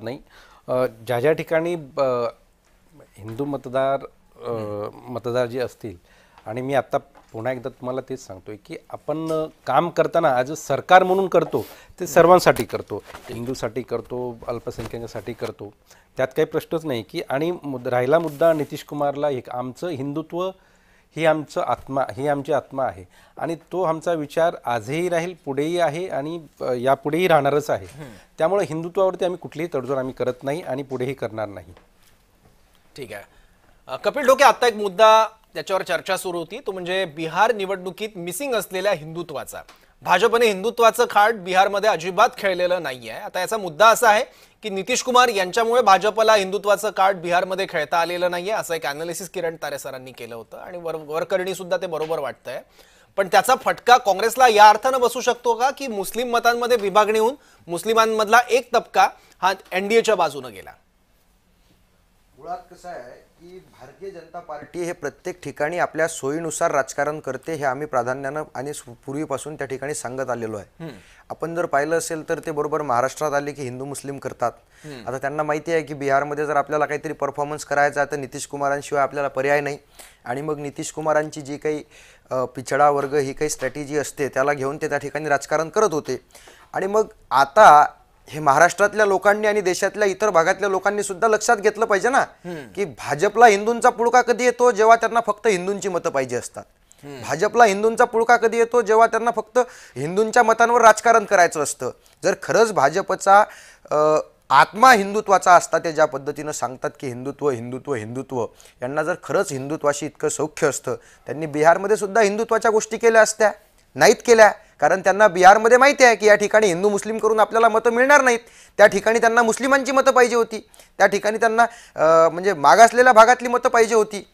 नाही. ज्या ज्या ठिकाणी हिंदू मतदार जे असतील, आणि मी आता पुन्हा एकदा तुम्हाला तेच सांगतोय की आपण काम करताना आज सरकार म्हणून करतो ते सर्वांसाठी करतो, हिंदूसाठी करतो, अल्पसंख्याकांसाठी करतो, त्यात काही प्रश्नच नाही की. आणि राहिला मुद्दा नितीश कुमारला, आमचं हिंदुत्व ही आमची आत्मा आहे आणि तो आमचा विचार आजही राहील, पुढेही आहे आणि यापुढेही राहणारच आहे. त्यामुळे हिंदुत्वावरती आम्ही कुठलीही तडजोड आम्ही करत नाही आणि पुढेही करणार नाही. ठीक आहे. कपिल ढोके, आता एक मुद्दा त्याच्यावर चर्चा सुरू होती, तो म्हणजे बिहार निवडणुकीत मिसिंग असलेल्या हिंदुत्वाचा. भाजपने हिंदुत्वाचं खाट बिहारमध्ये अजिबात खेळलेलं नाहीये. आता याचा मुद्दा असा आहे की नितीश कुमार यांच्यामुळे भाजपला हिंदुत्वाचं कार्ड बिहारमध्ये खेळता आलेलं नाहीये, असं एक अॅनालिसिस किरण तारे सरांनी केलं होतं आणि वरकरणी सुद्धा ते बरोबर वाटतंय. पण त्याचा फटका काँग्रेसला या अर्थानं बसू शकतो का की मुस्लिम मतांमध्ये विभागणी होऊन मुस्लिमांमधला एक तबका हा एनडीएच्या बाजूने गेला? मुळात कसं आहे की भारतीय जनता पार्टी हे प्रत्येक ठिकाणी आपल्या सोयीनुसार राजकारण करते, हे आम्ही प्राधान्यानं आणि पूर्वीपासून त्या ठिकाणी सांगत आलेलो आहे. आपण जर पाहिलं असेल तर ते बरोबर महाराष्ट्रात आले की हिंदू मुस्लिम करतात. आता त्यांना माहिती आहे की बिहारमध्ये जर आपल्याला काहीतरी परफॉर्मन्स करायचा आहे तर नितीश कुमारांशिवाय आपल्याला पर्याय नाही. आणि मग नितीश कुमारांची जी काही पिछडा वर्ग ही काही स्ट्रॅटेजी असते त्याला घेऊन ते त्या ठिकाणी राजकारण करत होते. आणि मग आता हे महाराष्ट्रातल्या लोकांनी आणि देशातल्या इतर भागातल्या लोकांनी सुद्धा लक्षात घेतलं पाहिजे ना की भाजपला हिंदूंचा पुळका कधी येतो, जेव्हा त्यांना फक्त हिंदूंची मतं पाहिजे असतात. भाजपला हिंदूंचा पुळका कधी येतो, जेव्हा त्यांना फक्त हिंदूंच्या मतांवर राजकारण करायचं असतं. जर खरंच भाजपचा आत्मा हिंदुत्वाचा असता, ते ज्या पद्धतीनं सांगतात की हिंदुत्व हिंदुत्व हिंदुत्व, यांना जर खरंच हिंदुत्वाशी इतकं सौख्य असतं त्यांनी बिहारमध्ये सुद्धा हिंदुत्वाच्या गोष्टी केल्या असत्या. नाहीत केल्या, कारण त्यांना बिहारमध्ये माहिती आहे की या ठिकाणी हिंदू मुस्लिम करून आपल्याला मतं मिळणार नाहीत. त्या ठिकाणी त्यांना मुस्लिमांची मतं पाहिजे होती, त्या ठिकाणी त्यांना म्हणजे मागासलेल्या भागातली मतं पाहिजे होती.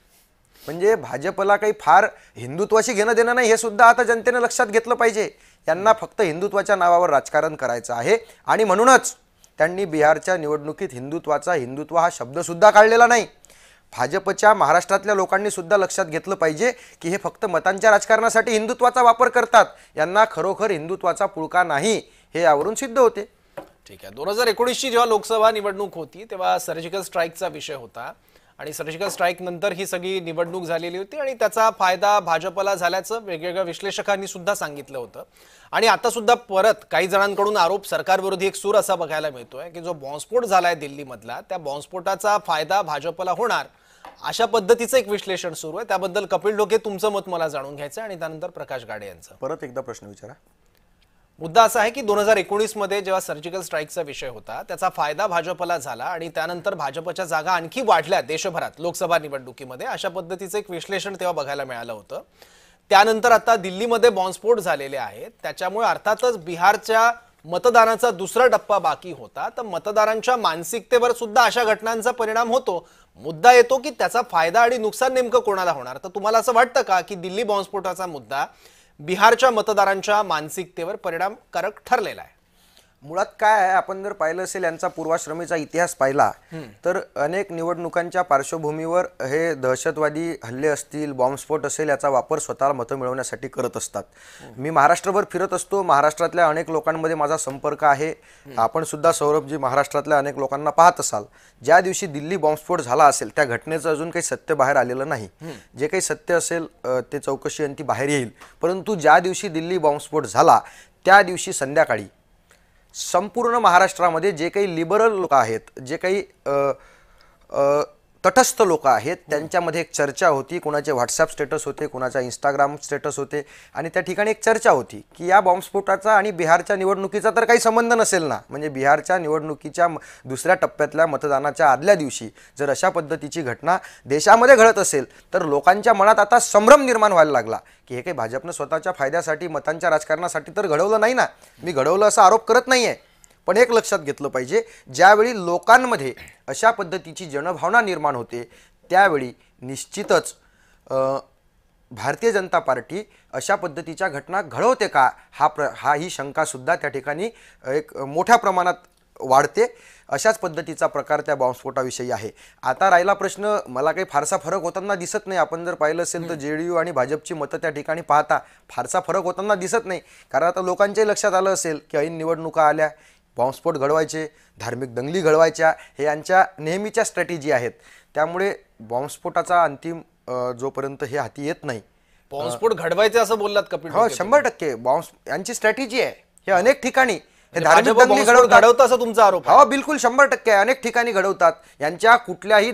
म्हणजे भाजपला काही फार हिंदुत्वाशी घेणं देणं नाही, हे सुद्धा आता जनतेने लक्षात घेतलं पाहिजे. यांना फक्त हिंदुत्वाच्या नावावर राजकारण करायचं आहे आणि म्हणूनच त्यांनी बिहारच्या निवडणुकीत हिंदुत्व हा शब्दसुद्धा काढलेला नाही. भाजपच्या महाराष्ट्रातल्या लोकांनी सुद्धा लक्षात घेतलं पाहिजे की हे फक्त मतांच्या राजकारणासाठी हिंदुत्वाचा वापर करतात, यांना खरोखर हिंदुत्वाचा पुळका नाही, हे यावरून सिद्ध होते. ठीक आहे. 2019ची जेव्हा लोकसभा निवडणूक होती तेव्हा सर्जिकल स्ट्राईकचा विषय होता आणि सर्जिकल स्ट्राईक नंतर ही सगळी निवडणूक झालेली होती आणि त्याचा फायदा भाजपला झाल्याचं वेगवेगळ्या विश्लेषकांनी सुद्धा सांगितलं होतं. आणि आता सुद्धा परत काही जणांकडून आरोप सरकारविरोधी एक सूर असा बघायला मिळतोय की जो बॉम्बस्फोट झालाय दिल्लीमधला, त्या बॉम्बस्फोटाचा फायदा भाजपला होणार, अशा पद्धतीचं एक विश्लेषण सुरू आहे. त्याबद्दल कपिल ढोके तुमचं मत मला जाणून घ्यायचं आणि त्यानंतर प्रकाश गाडे यांचं. परत एकदा प्रश्न विचारा. मुद्दा असा आहे की 2019 मध्ये जेव्हा सर्जिकल स्ट्राईकचा विषय होता त्याचा फायदा भाजपला झाला आणि त्यानंतर भाजपच्या जागा आणखी वाढल्या देशभरात लोकसभा निवडणुकीमध्ये, अशा पद्धतीचं एक विश्लेषण तेव्हा बघायला मिळालं होतं. त्यानंतर आता दिल्लीमध्ये बॉम्बस्फोट झालेले आहेत, त्याच्यामुळे अर्थातच बिहारच्या मतदानाचा दुसरा टप्पा बाकी होता. तर मतदारांच्या मानसिकतेवर सुद्धा अशा घटनांचा परिणाम होतो. मुद्दा येतो की त्याचा फायदा आणि नुकसान नेमकं कोणाला होणार. तर तुम्हाला असं वाटतं का की दिल्ली बॉम्बस्फोटाचा मुद्दा बिहारच्या मतदारांच्या मानसिकतेवर परिणामकारक ठरलेला आहे? मुळात काय आहे, आपण जर पाहिलं असेल यांचा पूर्वाश्रमीचा इतिहास पाहिला तर अनेक निवडणुकांच्या पार्श्वभूमीवर हे दहशतवादी हल्ले असतील, बॉम्बस्फोट असेल, याचा वापर स्वतःला मतं मिळवण्यासाठी करत असतात. मी महाराष्ट्रभर फिरत असतो, महाराष्ट्रातल्या अनेक लोकांमध्ये माझा संपर्क आहे. आपण सुद्धा सौरभजी महाराष्ट्रातल्या अनेक लोकांना पाहत असाल. ज्या दिवशी दिल्ली बॉम्बस्फोट झाला असेल त्या घटनेचं अजून काही सत्य बाहेर आलेलं नाही. जे काही सत्य असेल ते चौकशी अंती बाहेर येईल. परंतु ज्या दिवशी दिल्ली बॉम्बस्फोट झाला त्या दिवशी संध्याकाळी संपूर्ण महाराष्ट्रामध्ये जे काही लिबरल लोक आहेत, जे काही तटस्थ लोक आहेत, त्यांच्यामध्ये एक चर्चा होती. कोणाचे व्हॉट्सॲप स्टेटस होते, कोणाचा इंस्टाग्राम स्टेटस होते आणि त्या ठिकाणी एक चर्चा होती की या बॉम्बस्फोटाचा आणि बिहारच्या निवडणुकीचा तर काही संबंध नसेल ना. म्हणजे बिहारच्या निवडणुकीच्या दुसऱ्या टप्प्यातल्या मतदानाच्या आदल्या दिवशी जर अशा पद्धतीची घटना देशामध्ये घडत असेल तर लोकांच्या मनात आता संभ्रम निर्माण व्हायला लागला की हे काही भाजपनं स्वतःच्या फायद्यासाठी, मतांच्या राजकारणासाठी तर घडवलं नाही ना. मी घडवलं असा आरोप करत नाही आहे, पण एक लक्षात घेतलं पाहिजे, ज्यावेळी लोकांमध्ये अशा पद्धतीची जनभावना निर्माण होते त्यावेळी निश्चितच भारतीय जनता पार्टी अशा पद्धतीच्या घटना घडवते का हा ही शंका सुद्धा त्या ठिकाणी एक मोठ्या प्रमाणात वाढते. अशाच पद्धतीचा प्रकार त्या बॉम्बस्फोटाविषयी आहे. आता राहिला प्रश्न, मला काही फारसा फरक होताना दिसत नाही. आपण जर पाहिलं असेल तर जेडीयू आणि भाजपची मतं त्या ठिकाणी पाहता फारसा फरक होताना दिसत नाही. कारण आता लोकांच्याही लक्षात आलं असेल की ऐन निवडणुका आल्या बॉम्बस्फोट घडवायचे, धार्मिक दंगली घडवायच्या, हे यांच्या नेहमीच्या स्ट्रॅटेजी आहेत. त्यामुळे बॉम्बस्फोटाचा अंतिम जोपर्यंत हे हाती येत नाही. बॉम्बस्फोट घडवायचे असं बोललात कपिल हो, डोके. 100% बॉम्ब यांची स्ट्रॅटेजी आहे. हे अनेक ठिकाणी हे म्हणजे धार्मिक भाजप दंगली बॉम्बस्फोट घडवतात. घडवतं असं तुमचा आरोप आहे. हो, बिलकुल 100% अनेक ठिकाणी घडवतात. यांच्या कुठल्याही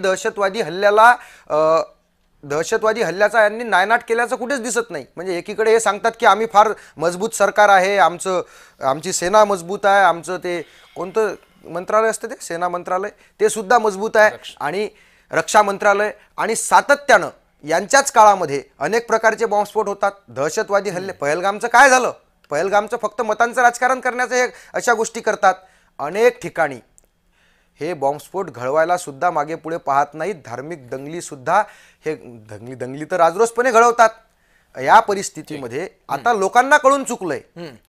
दहशतवादी हल्ल्याचा यांनी नायनाट केल्याचं कुठेच दिसत नाही. म्हणजे एकीकडे हे सांगतात की आम्ही फार मजबूत सरकार आहे, आमची सेना मजबूत आहे, आमचं ते कोणतं मंत्रालय असतं ते सेना मंत्रालय ते सुद्धा मजबूत आहे, आणि रक्षा मंत्रालय, आणि सातत्यानं यांच्याच काळामध्ये अनेक प्रकारचे बॉम्बस्फोट होतात, दहशतवादी हल्ले. पहलगामचं काय झालं? पहलगामचं फक्त मतांचं राजकारण करण्याचं हे अशा गोष्टी करतात. अनेक ठिकाणी हे बॉम्बस्फोट घडवायला सुद्धा मागे पुढे पाहत नाहीत. धार्मिक दंगली सुद्धा हे दंगली तर राजरोसपणे घडवतात. या परिस्थितीमध्ये आता लोकांना कळून चुकलंय